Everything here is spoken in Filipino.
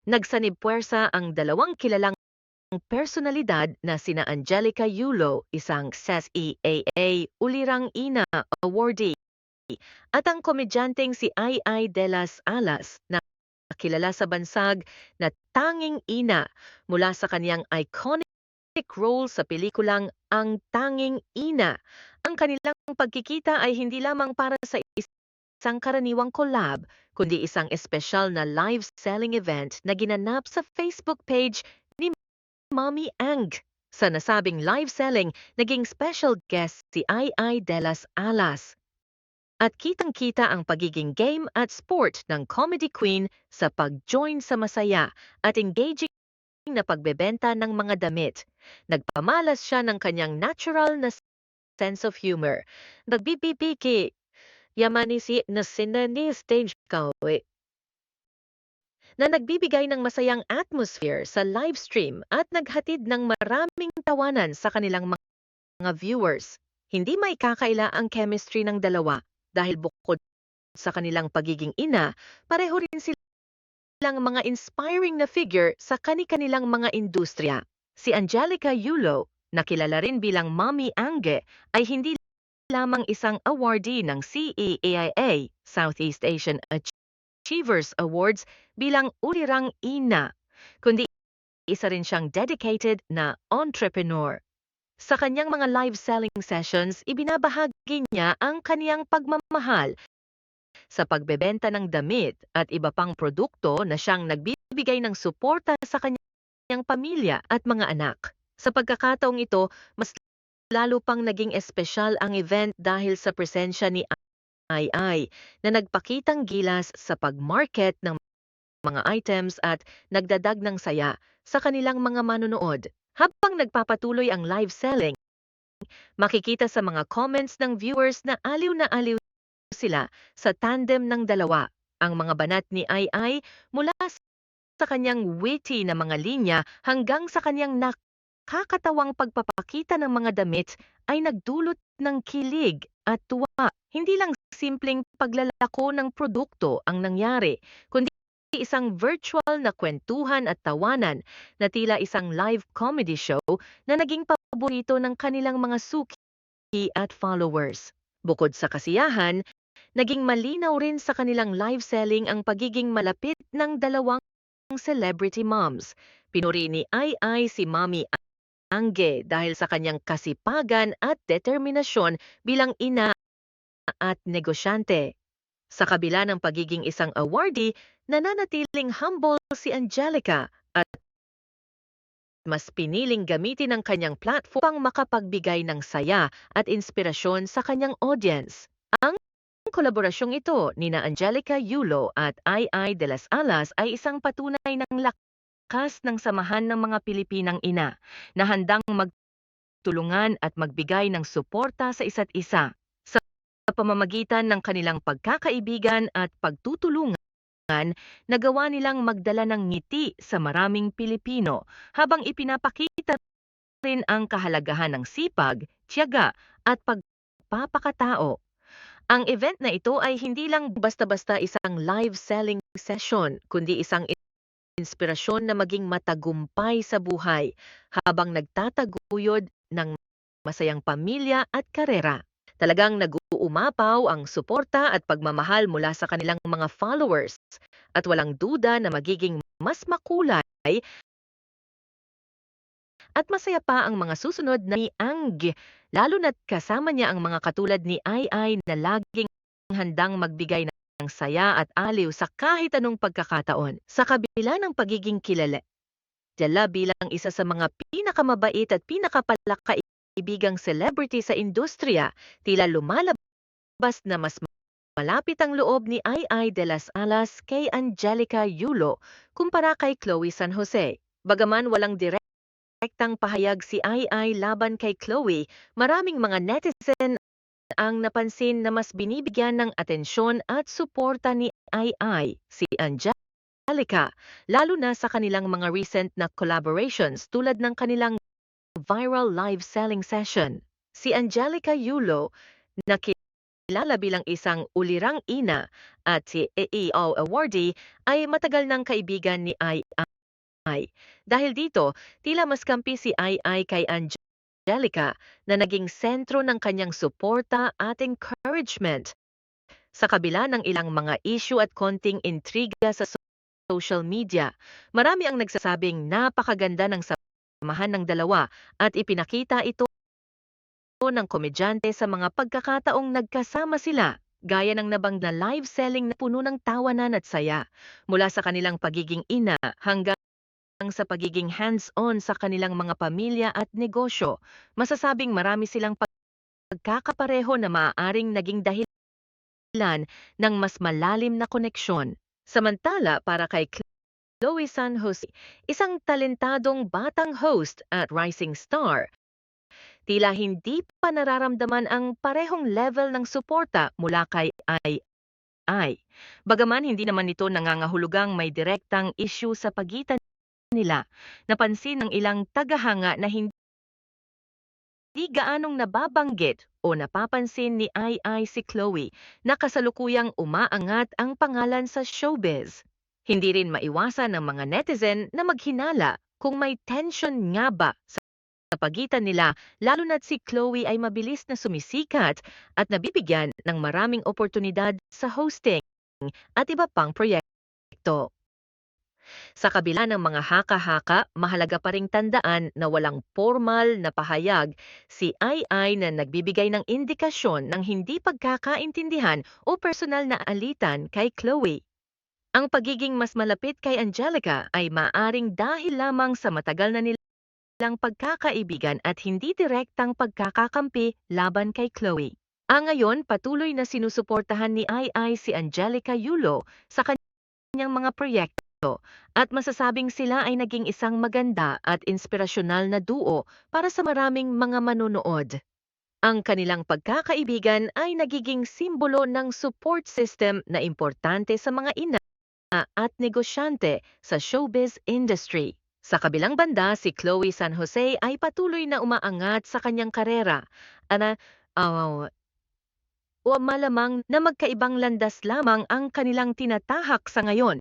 Nagsanib puwersa ang dalawang kilalang personalidad na sina Angelica Yulo, isang SEAA Ulirang Ina awardee, at ang komedyanteng si Ai de las Alas na kilala sa bansag na tanging ina mula sa kanyang iconic role sa pelikulang Ang Tanging Ina. Ang kanilang pagkikita ay hindi lamang para sa isang karaniwang collab, kundi isang espesyal na live selling event na ginanap sa Facebook page ni Mommy Ang. Sa nasabing live selling, naging special guest si Ai de las Alas. At kitang-kita ang pagiging game at sport ng comedy queen sa pag-join sa masaya at engaging na pagbebenta ng mga damit. Nagpamalas siya ng kanyang natural na sense of humor. Nagbibibiki, yamanisi na sinani stage kawe na nagbibigay ng masayang atmosphere sa live stream at naghatid ng maraming tawanan sa kanilang mga viewers. Hindi may kakaila ang chemistry ng dalawa dahil bukod sa kanilang pagiging ina, pareho rin silang mga inspiring na figure sa kani-kanilang mga industriya. Si Angelica Yulo, na kilala rin bilang Mommy Angge, ay hindi lamang isang awardee ng CEAIA, Southeast Asian Achievers Awards bilang ulirang ina, kundi isa rin siyang dedicated na entrepreneur. Sa kanyang mga live selling sessions, ibinabahagi niya ang kaniyang pagmamahal sa pagbebenta ng damit at iba pang produkto na siyang nagbibigay ng suporta sa kanyang pamilya at mga anak. Sa pagkakataong ito, mas lalo pang naging espesyal ang event dahil sa presensya ni Ai na nagpakitang gilas sa pag-market ng mga items at nagdadag ng saya sa kanilang mga manonood. Habang nagpapatuloy ang live selling, makikita sa mga comments ng viewers na aliw sila sa tandem ng dalawa. Ang mga banat ni Ai mula sa kanyang witty na mga linya hanggang sa kanyang nakakatawang pagpapakita ng mga damit ay nagdulot ng kilig at tuwa. Hindi lang simpleng paglalako ng produkto ang nangyari, kundi isang virtual na kwentuhan at tawanan na tila isang live comedy show na naging paborito ng kanilang mga suki at followers. Bukod sa kasiyahan, naging malinaw rin sa kanilang live selling ang pagiging malapit ng dalawang celebrity moms. Pinuri ni Ai si Mommy Angge dahil sa kanyang kasipagan at determinasyon bilang ina at negosyante. Sa kabila ng pagiging isang awardee, nananatiling humble si Angelica at mas piniling gamitin ang kanyang platform pang makapagbigay ng saya at inspirasyon sa kanyang audience. Ang kolaborasyong ito ni na Angelica Yulo at Ai de las Alas ay isang patunay ng lakas ng samahan ng mga Pilipinang ina na handang magtulungan at magbigay ng suporta sa isa't isa. Sa pamamagitan ng kanilang pagkakaibigan at pagtutulungan, nagawa nilang magdala ng ngiti sa maraming Pilipino habang ipinapakita rin ang kahalagahan ng sipag, tiyaga at pagpapakatao. Ang event na ito ay hindi lang basta-basta isang live selling session, kundi isang inspirasyon na maging matagumpay sa buhay habang nagtataguyod ng masayang pamilya at karera. Talagang nag-uumapaw ang suporta at pagmamahal mula sa kanilang mga followers at walang duda na magiging mas makulay at masaya pa ang mga susunod na ni Ang, lalo na't kasama niya ang mga katulad ni Ai na laging handang magbigay ng saya at aliw sa kahit anong pagkakataon. Sa kabila ng pagiging kilala bilang isa sa mga pinakamabait at pinakapalakaibigang celebrity sa industriya, tila lumalabas na mas malapit ang loob ni Ai de las Alas kay Angelica Yulo kumpara kay Chloe San Jose. Bagaman walang direktang pahayag si Ai laban kay Chloe, maraming mga netizen ang napansin na mas binibigyan ng atensyon at suporta ni Ai si Angelica, lalo na sa kanilang mga recent na collaborations tulad ng kanilang viral live selling session. Si Angelica Yulo, na kilala bilang isang ulirang ina at si EEO awardee ay matagal ng kaibigan ni Ai. Dahil dito, tila mas kampi si Ai kay Angelica na naging sentro ng kanyang suporta at encouragement. Sa kabila ng ilang mga issue at konting intriga sa social media, marami ang nagsasabing napakaganda ng samahan ng dalawa at ipinakita ito ng komedyante sa mga pagkakataong nagkasama sila, gaya ng nabang na live selling na puno ng tawanan at saya, mula sa kanilang pagiging ina hanggang sa pagiging hands-on sa kanilang mga pamilya at negosyo. Masasabing marami silang pagkakapareho na maaaring naging dahilan ng mas malalim na koneksyon. Samantala, para kay Chloe San Jose, isang talentadong batang host at rising star, tila hindi pa nararamdaman ang parehong level ng suporta mula kay Ai. Bagaman hindi naman ito nangangahulugang may direktang issue sa pagitan nila, napansin ng ilang tagahanga na hindi gaanong nababanggit o napapansin ni Ai si Chloe na kasalukuyang umaangat ang pangalan sa showbiz. Hindi rin maiwasan ng mga netizen na maghinala kung may tension nga ba sa pagitan nila, lalo na't si Chloe ay mabilis na sumisikat at nabibigyan ng maraming oportunidad sa hosting at iba pang proyekto. Sa kabila ng mga haka-haka, mahalaga pa ring tandaan na walang formal na pahayag si Ai na nagbibigay ng indikasyon ng hindi pagkakaintindihan o personal na alitan kay Chloe. Ang pagiging mas malapit kay Angelica ay maaring dahil lamang sa matagal na nilang pagkakaibigan at hindi direktang pagkakakampi laban kay Chloe. Ngayon, patuloy na sinusuportahan ni Ai si Angelica Yulo sa kanyang mga proyekto at masasabing sila ay naging isang maganda at inspirasyonal na duo para sa maraming mga manonood. Ang kanilang pagkakaibigan ay nagiging simbolo ng support system na importante sa mga ina at negosyante sa showbiz industry. Sa kabilang banda, si Chloe San Jose ay patuloy na umaangat sa kanyang karera. Ana, uh, o malamang na magkaibang landas lamang ang kanilang tinatahak sa ngayon.